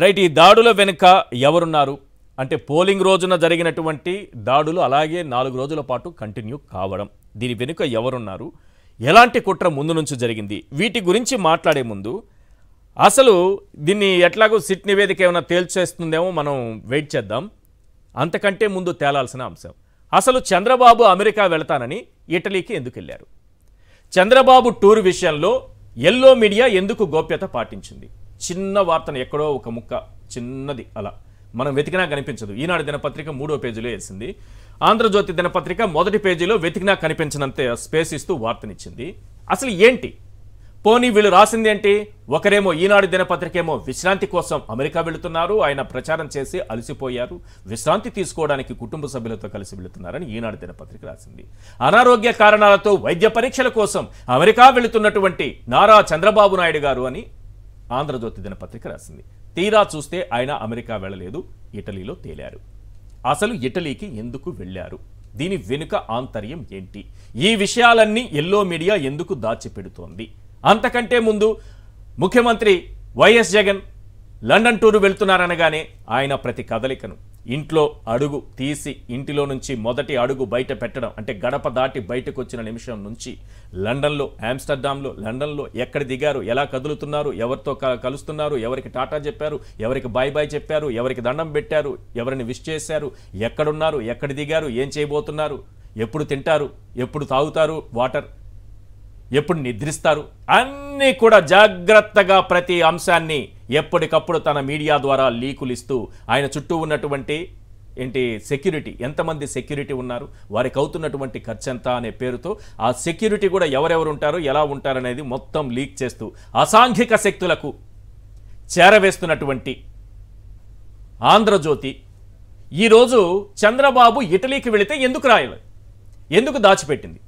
Right, ఈ దాడుల వెనుక ఎవరున్నారు అంటే పోలింగ్ రోజున జరిగినటువంటి దాడులు అలాగే 4 రోజుల పాటు కంటిన్యూ కావడం, దీని వెనుక ఎవరున్నారు, ఎలాంటి కుట్ర ముందు నుంచి జరిగింది, వీటి గురించి మాట్లాడే ముందు అసలు దీన్ని ఎట్లాగో సిట్ నివేదిక ఏమైనా తేల్చేస్తుందేమో మనం వెయిట్ చేద్దాం. అంతకంటే ముందు తేలాల్సిన అంశం, అసలు చంద్రబాబు అమెరికా వెళతానని ఇటలీకి ఎందుకు వెళ్ళారు? చంద్రబాబు టూర్ విషయంలో ఎల్లో మీడియా ఎందుకు గోప్యత పాటించింది? చిన్న వార్తను ఎక్కడో ఒక ముక్క చిన్నది అలా మనం వెతికినా కనిపించదు. ఈనాడు దినపత్రిక 3వ పేజీలో వేసింది. ఆంధ్రజ్యోతి దినపత్రిక మొదటి పేజీలో వెతికినా కనిపించినంత స్పేస్ ఇస్తూ వార్తనిచ్చింది. అసలు ఏంటి? పోనీ వీళ్ళు రాసింది ఏంటి? ఒకరేమో ఈనాడు దినపత్రిక ఏమో విశ్రాంతి కోసం అమెరికా వెళుతున్నారు, ఆయన ప్రచారం చేసి అలసిపోయారు, విశ్రాంతి తీసుకోవడానికి కుటుంబ సభ్యులతో కలిసి వెళుతున్నారని ఈనాడు దినపత్రిక రాసింది. అనారోగ్య కారణాలతో వైద్య పరీక్షల కోసం అమెరికా వెళుతున్నటువంటి నారా చంద్రబాబు నాయుడు గారు అని ఆంధ్రజ్యోతి దినపత్రిక రాసింది. తీరా చూస్తే ఆయన అమెరికా వెళ్ళలేదు, ఇటలీలో తేలారు. అసలు ఇటలీకి ఎందుకు వెళ్ళారు? దీని వెనుక ఆంతర్యం ఏంటి? ఈ విషయాలన్నీ ఎల్లో మీడియా ఎందుకు దాచిపెడుతోంది? అంతకంటే ముందు ముఖ్యమంత్రి వైఎస్ జగన్ లండన్ టూరు వెళ్తున్నారనగానే ఆయన ప్రతి కదలికను ఇంట్లో అడుగు తీసి ఇంటిలో నుంచి మొదటి అడుగు బయట పెట్టడం, అంటే గడప దాటి బయటకు వచ్చిన నిమిషం నుంచి లండన్లో, ఆమ్స్టర్డామ్లో, లండన్లో ఎక్కడ దిగారు, ఎలా కదులుతున్నారు, ఎవరితో కలుస్తున్నారు, ఎవరికి టాటా చెప్పారు, ఎవరికి బాయ్ బాయ్ చెప్పారు, ఎవరికి దండం పెట్టారు, ఎవరిని విష్ చేశారు, ఎక్కడున్నారు, ఎక్కడ దిగారు, ఏం చేయబోతున్నారు, ఎప్పుడు తింటారు, ఎప్పుడు తాగుతారు వాటర్, ఎప్పుడు నిద్రిస్తారు, అన్నీ కూడా జాగ్రత్తగా ప్రతి అంశాన్ని ఎప్పటికప్పుడు తన మీడియా ద్వారా లీకులు ఇస్తూ ఆయన చుట్టూ ఉన్నటువంటి సెక్యూరిటీ, ఎంతమంది సెక్యూరిటీ ఉన్నారు, వారికి అవుతున్నటువంటి ఖర్చు ఎంత అనే పేరుతో ఆ సెక్యూరిటీ కూడా ఎవరెవరు ఉంటారు, ఎలా ఉంటారనేది మొత్తం లీక్ చేస్తూ అసాంఘిక శక్తులకు చేరవేస్తున్నటువంటి ఆంధ్రజ్యోతి ఈరోజు చంద్రబాబు ఇటలీకి వెళితే ఎందుకు రాయలేదు, ఎందుకు దాచిపెట్టింది?